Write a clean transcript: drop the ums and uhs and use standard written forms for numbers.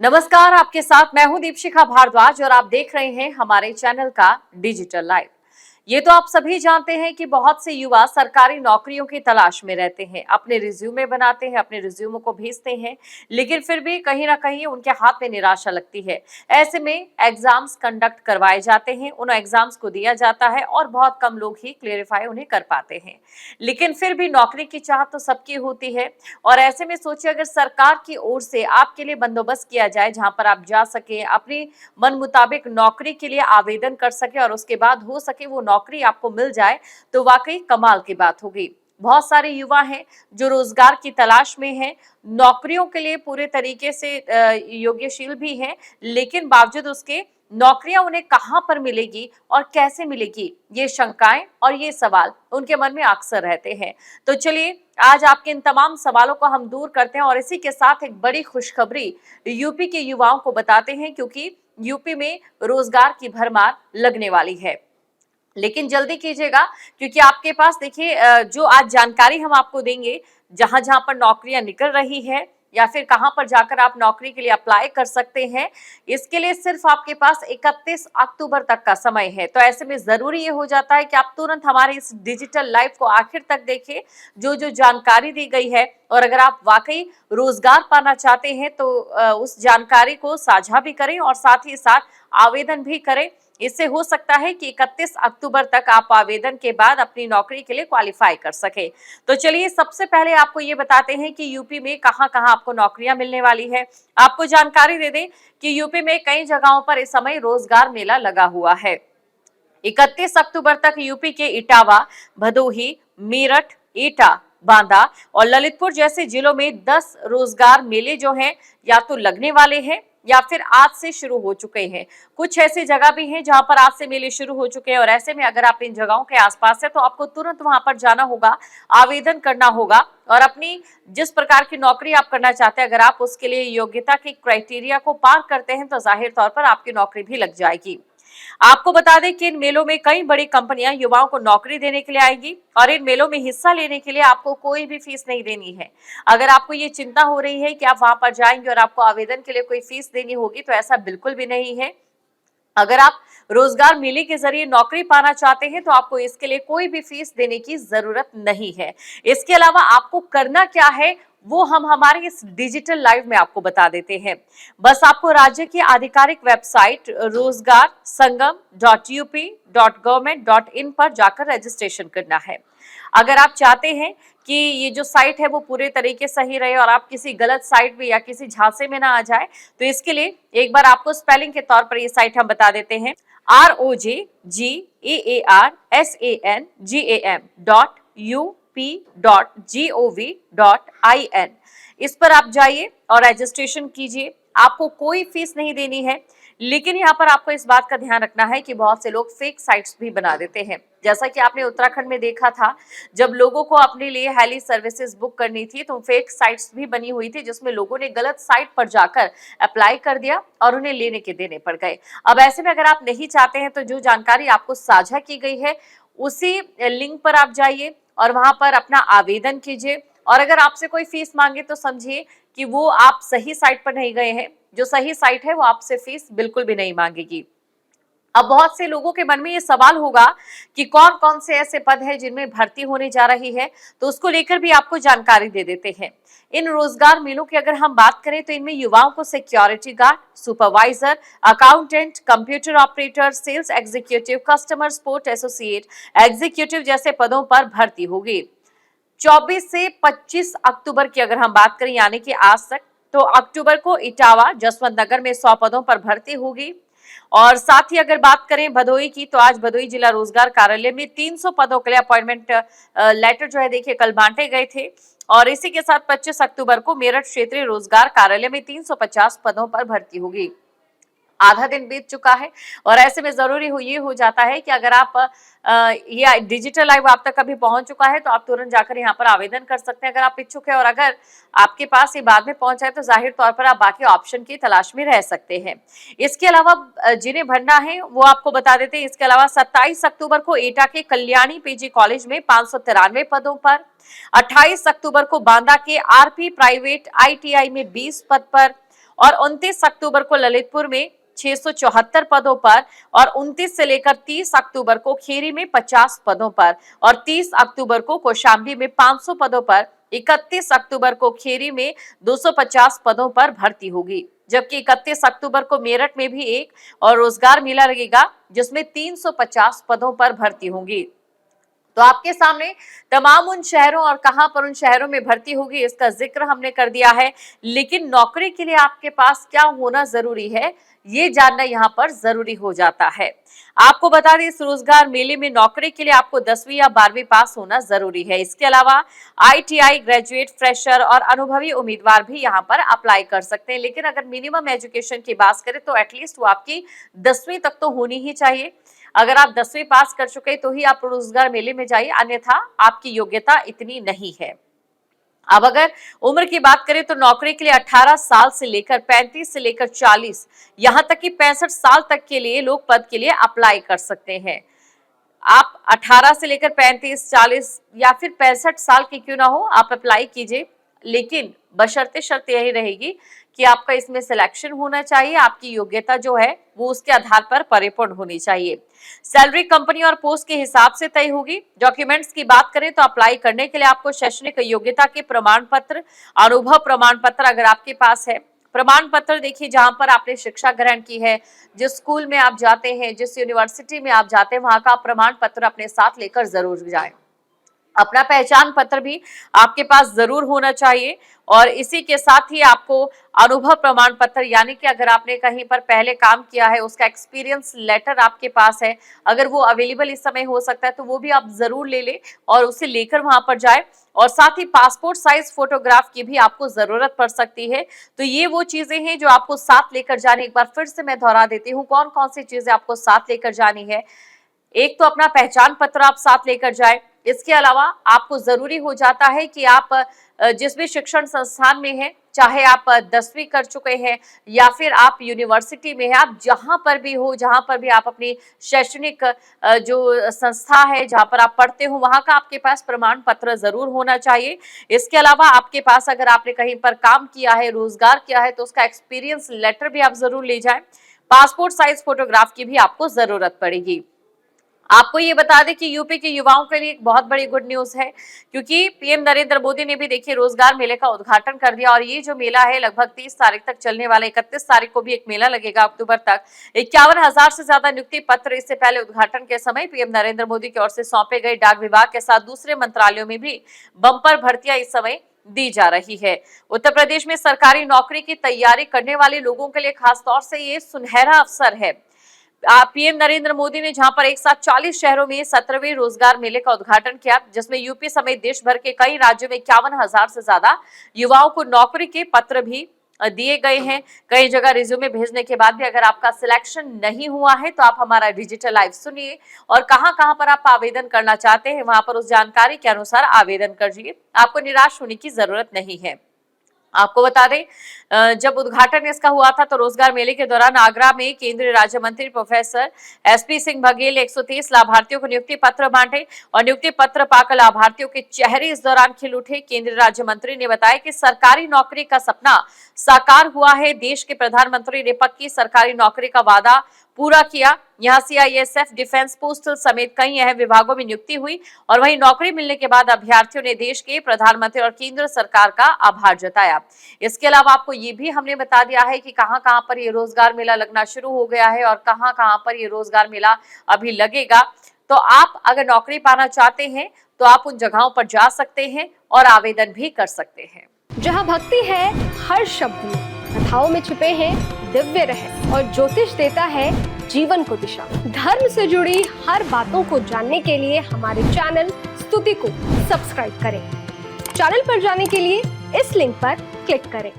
नमस्कार, आपके साथ मैं हूं दीपशिखा भारद्वाज और आप देख रहे हैं हमारे चैनल का डिजिटल लाइव। ये तो आप सभी जानते हैं कि बहुत से युवा सरकारी नौकरियों की तलाश में रहते हैं, अपने रिज्यूमे बनाते हैं, अपने रिज्यूमों को भेजते हैं, लेकिन फिर भी कहीं ना कहीं उनके हाथ में निराशा लगती है। ऐसे में एग्जाम्स कंडक्ट करवाए जाते हैं, उन एग्जाम्स को दिया जाता है और बहुत कम लोग ही क्लेरिफाई उन्हें कर पाते हैं। लेकिन फिर भी नौकरी की चाह तो सबकी होती है और ऐसे में सोचिए, अगर सरकार की ओर से आपके लिए बंदोबस्त किया जाए जहां पर आप जा सके, अपनी मन मुताबिक नौकरी के लिए आवेदन कर सके और उसके बाद हो सके वो नौकरी आपको मिल जाए, तो वाकई कमाल की बात होगी। बहुत सारे युवा हैं जो रोजगार की तलाश में हैं, नौकरियों के लिए पूरे तरीके से योग्यशील भी हैं, लेकिन बावजूद उसके नौकरियां उन्हें कहां पर मिलेगी और कैसे मिलेगी, ये शंकाएं और ये सवाल उनके मन में अक्सर रहते हैं। तो चलिए आज आपके इन तमाम सवालों को हम दूर करते हैं और इसी के साथ एक बड़ी खुशखबरी यूपी के युवाओं को बताते हैं, क्योंकि यूपी में रोजगार की भरमार लगने वाली है। लेकिन जल्दी कीजिएगा, क्योंकि आपके पास देखिए जो आज जानकारी हम आपको देंगे, जहां जहां पर नौकरियां निकल रही है या फिर कहां पर जाकर आप नौकरी के लिए अप्लाई कर सकते हैं, इसके लिए सिर्फ आपके पास 31 अक्टूबर तक का समय है। तो ऐसे में जरूरी ये हो जाता है कि आप तुरंत हमारे इस डिजिटल लाइव को आखिर तक देखें, जो जो जानकारी दी गई है, और अगर आप वाकई रोजगार पाना चाहते हैं तो उस जानकारी को साझा भी करें और साथ ही साथ आवेदन भी करें। इससे हो सकता है कि 31 अक्टूबर तक आप आवेदन के बाद अपनी नौकरी के लिए क्वालिफाई कर सके। तो चलिए सबसे पहले आपको ये बताते हैं कि यूपी में कहां कहां आपको नौकरियां मिलने वाली है। आपको जानकारी दे दें कि यूपी में कई जगहों पर इस समय रोजगार मेला लगा हुआ है। 31 अक्टूबर तक यूपी के इटावा, भदोही, मेरठ, एटा, बांदा और ललितपुर जैसे जिलों में 10 रोजगार मेले जो हैं या तो लगने वाले हैं या फिर आज से शुरू हो चुके हैं। कुछ ऐसी जगह भी हैं जहां पर आज से मेले शुरू हो चुके हैं और ऐसे में अगर आप इन जगहों के आसपास है तो आपको तुरंत वहां पर जाना होगा, आवेदन करना होगा और अपनी जिस प्रकार की नौकरी आप करना चाहते हैं, अगर आप उसके लिए योग्यता की क्राइटेरिया को पार करते हैं तो जाहिर तौर पर आपकी नौकरी भी लग जाएगी। आपको बता दें कि इन मेलों में कई बड़ी कंपनियां युवाओं को नौकरी देने के लिए आएंगी और इन मेलों में हिस्सा लेने के लिए आपको कोई भी फीस नहीं देनी है। अगर आपको ये चिंता हो रही है कि आप वहां पर जाएंगे और आपको आवेदन के लिए कोई फीस देनी होगी, तो ऐसा बिल्कुल भी नहीं है। अगर आप रोजगार मेले के जरिए नौकरी पाना चाहते हैं तो आपको इसके लिए कोई भी फीस देने की जरूरत नहीं है। इसके अलावा आपको करना क्या है वो हम हमारे इस डिजिटल लाइव में आपको बता देते हैं। बस आपको राज्य की आधिकारिक वेबसाइट रोजगार संगम .up.government.in पर जाकर रजिस्ट्रेशन करना है। अगर आप चाहते हैं कि ये जो साइट है वो पूरे तरीके सही रहे और आप किसी गलत साइट में या किसी झांसे में ना आ जाए, तो इसके लिए एक बार आपको स्पेलिंग के तौर पर ये साइट हम बता देते हैं। ROJGAARSAN.UP.gov.in। इस पर आप जाइए और रजिस्ट्रेशन कीजिए। आपको कोई फीस नहीं देनी है, लेकिन यहाँ पर आपको इस बात का ध्यान रखना है कि बहुत से लोग फेक साइट्स भी बना देते हैं। जैसा कि आपने उत्तराखंड में देखा था, जब लोगों को अपने लिए हेली सर्विसेज बुक करनी थी तो फेक साइट्स भी बनी हुई थी, जिसमें लोगों ने गलत साइट पर जाकर अप्लाई कर दिया और उन्हें लेने के देने पड़ गए। अब ऐसे में अगर आप नहीं चाहते हैं तो जो जानकारी आपको साझा की गई है उसी लिंक पर आप जाइए और वहां पर अपना आवेदन कीजिए। और अगर आपसे कोई फीस मांगे तो समझिए कि वो आप सही साइट पर नहीं गए हैं। जो सही साइट है वो आपसे फीस बिल्कुल भी नहीं मांगेगी। अब बहुत से लोगों के मन में ये सवाल होगा कि कौन कौन से ऐसे पद हैं जिनमें भर्ती होने जा रही है, तो उसको लेकर भी आपको जानकारी दे देते हैं। इन रोजगार मेलों की अगर हम बात करें तो इनमें युवाओं को security guard, supervisor, accountant, computer operator, sales executive, customer support associate executive जैसे पदों पर भर्ती होगी। 24 से 25 अक्टूबर की अगर हम बात करें यानी कि आज तक, तो अक्टूबर को इटावा, जसवंत नगर में 100 पदों पर भर्ती होगी। और साथ ही अगर बात करें भदोही की, तो आज भदोही जिला रोजगार कार्यालय में 300 पदों के लिए अपॉइंटमेंट लेटर जो है देखिए कल बांटे गए थे। और इसी के साथ 25 अक्टूबर को मेरठ क्षेत्रीय रोजगार कार्यालय में 350 पदों पर भर्ती होगी। आधा दिन बीत चुका है और ऐसे में जरूरी ये हो जाता है कि अगर आप ये डिजिटल लाइव आप तक कभी पहुंच चुका है तो आप तुरंत जाकर यहाँ पर आवेदन कर सकते हैं अगर आप इच्छुक है, और अगर आपके पास ये बाद में पहुंचा है तो जाहिर तौर पर आप बाकी ऑप्शन की तलाश में रह सकते हैं। इसके अलावा जिन्हें भरना है वो आपको बता देते हैं। इसके अलावा 27 अक्टूबर को एटा के कल्याणी पीजी कॉलेज में 593 पदों पर, 28 अक्टूबर को बांदा के आरपी प्राइवेट आईटीआई में 20 पद पर और 29 अक्टूबर को ललितपुर में 674 पदों पर और 29 से लेकर 30 अक्टूबर को खीरी में 50 पदों पर और 30 अक्टूबर को कौशाम्बी में 500 पदों पर, 31 अक्टूबर को खीरी में 250 पदों पर भर्ती होगी, जबकि 31 अक्टूबर को मेरठ में भी एक और रोजगार मेला लगेगा जिसमें 350 पदों पर भर्ती होंगी। तो आपके सामने तमाम उन शहरों और कहां पर उन शहरों में भर्ती होगी इसका जिक्र हमने कर दिया है, लेकिन नौकरी के लिए आपके पास क्या होना जरूरी है ये जानना यहां पर जरूरी हो जाता है। आपको बता दें, इस रोजगार मेले में नौकरी के लिए आपको 10वीं या 12वीं पास होना जरूरी है। इसके अलावा ITI ग्रेजुएट, फ्रेशर और अनुभवी उम्मीदवार भी यहां पर अप्लाई कर सकते हैं, लेकिन अगर मिनिमम एजुकेशन की बात करें तो एटलीस्ट वो आपकी 10वीं तक तो होनी ही चाहिए। अगर आप 10वीं पास कर चुके तो ही आप रोजगार मेले में जाइए, अन्यथा आपकी योग्यता इतनी नहीं है। अब अगर उम्र की बात करें तो नौकरी के लिए 18 साल से लेकर 35 से लेकर 40 यहां तक कि 65 साल तक के लिए लोग पद के लिए अप्लाई कर सकते हैं। आप 18 से लेकर 35, 40 या फिर 65 साल के क्यों ना हो, आप अप्लाई कीजिए, लेकिन बशर्ते शर्त यही रहेगी कि आपका इसमें सिलेक्शन होना चाहिए, आपकी योग्यता जो है वो उसके आधार पर परिपूर्ण होनी चाहिए। सैलरी कंपनी और पोस्ट के हिसाब से तय होगी। डॉक्यूमेंट्स की बात करें तो अप्लाई करने के लिए आपको शैक्षणिक योग्यता के प्रमाण पत्र, अनुभव प्रमाण पत्र अगर आपके पास है, प्रमाण पत्र देखिए जहां पर आपने शिक्षा ग्रहण की है, जिस स्कूल में आप जाते हैं, जिस यूनिवर्सिटी में आप जाते हैं, वहां का प्रमाण पत्र अपने साथ लेकर जरूर जाएं। अपना पहचान पत्र भी आपके पास जरूर होना चाहिए और इसी के साथ ही आपको अनुभव प्रमाण पत्र, यानी कि अगर आपने कहीं पर पहले काम किया है उसका एक्सपीरियंस लेटर आपके पास है, अगर वो अवेलेबल इस समय हो सकता है तो वो भी आप जरूर ले लें और उसे लेकर वहां पर जाए। और साथ ही पासपोर्ट साइज फोटोग्राफ की भी आपको जरूरत पड़ सकती है। तो ये वो चीजें हैं जो आपको साथ लेकर जाने, एक बार फिर से मैं दोहरा देती हूँ कौन कौन सी चीजें आपको साथ लेकर जानी है। एक तो अपना पहचान पत्र आप साथ लेकर जाए। इसके अलावा आपको जरूरी हो जाता है कि आप जिस भी शिक्षण संस्थान में हैं, चाहे आप 10वीं कर चुके हैं या फिर आप यूनिवर्सिटी में हैं, आप जहां पर भी हो, जहां पर भी आप अपनी शैक्षणिक जो संस्था है जहां पर आप पढ़ते हो वहां का आपके पास प्रमाण पत्र जरूर होना चाहिए। इसके अलावा आपके पास अगर आपने कहीं पर काम किया है, रोजगार किया है, तो उसका एक्सपीरियंस लेटर भी आप जरूर ले जाएं। पासपोर्ट साइज फोटोग्राफ की भी आपको जरूरत पड़ेगी। आपको ये बता दें कि यूपी के युवाओं के लिए एक बहुत बड़ी गुड न्यूज है, क्योंकि पीएम नरेंद्र मोदी ने भी देखिए रोजगार मेले का उद्घाटन कर दिया और ये जो मेला है लगभग 30 तारीख तक चलने वाला है। 31 तारीख को भी एक मेला लगेगा अक्टूबर तक। 51,000 से ज्यादा नियुक्ति पत्र इससे पहले उद्घाटन के समय पीएम नरेंद्र मोदी की ओर से सौंपे गए। डाक विभाग के साथ दूसरे मंत्रालयों में भी बम्पर भर्तियां इस समय दी जा रही है। उत्तर प्रदेश में सरकारी नौकरी की तैयारी करने वाले लोगों के लिए खासतौर से ये सुनहरा अवसर है। पीएम नरेंद्र मोदी ने जहां पर एक साथ 40 शहरों में 17वें रोजगार मेले का उद्घाटन किया, जिसमें यूपी समेत देश भर के कई राज्यों में 51,000 से ज्यादा युवाओं को नौकरी के पत्र भी दिए गए हैं। कई जगह रिज्यूमे भेजने के बाद भी अगर आपका सिलेक्शन नहीं हुआ है तो आप हमारा डिजिटल लाइव सुनिए और कहां-कहां पर आप आवेदन करना चाहते हैं वहां पर उस जानकारी के अनुसार आवेदन करिए। आपको निराश होने की जरूरत नहीं है। आपको बता दें, जब उद्घाटन इसका हुआ था तो रोजगार मेले के दौरान आगरा में केंद्रीय राज्य मंत्री प्रोफेसर SP सिंह बघेल 130 लाभार्थियों को नियुक्ति पत्र बांटे और नियुक्ति पत्र पाकर लाभार्थियों के चेहरे इस दौरान खिल उठे। केंद्रीय राज्य मंत्री ने बताया कि सरकारी नौकरी का सपना साकार हुआ है। देश के प्रधानमंत्री ने पक्की सरकारी नौकरी का वादा पूरा किया। यहाँ CISF, डिफेंस, पोस्टल समेत कई अहम विभागों में नियुक्ति हुई और वहीं नौकरी मिलने के बाद अभ्यर्थियों ने देश के प्रधानमंत्री और केंद्र सरकार का आभार जताया। इसके अलावा आपको ये भी हमने बता दिया है कि कहां-कहां पर ये रोजगार मेला लगना शुरू हो गया है और कहां-कहां पर ये रोजगार मेला अभी लगेगा। तो आप अगर नौकरी पाना चाहते हैं तो आप उन जगहों पर जा सकते हैं और आवेदन भी कर सकते हैं। जहाँ भक्ति है हर शब्द में, कथाओं में छुपे हैं दिव्य रहस्य और ज्योतिष देता है जीवन को दिशा। धर्म से जुड़ी हर बातों को जानने के लिए हमारे चैनल स्तुति को सब्सक्राइब करें। चैनल पर जाने के लिए इस लिंक पर क्लिक करें।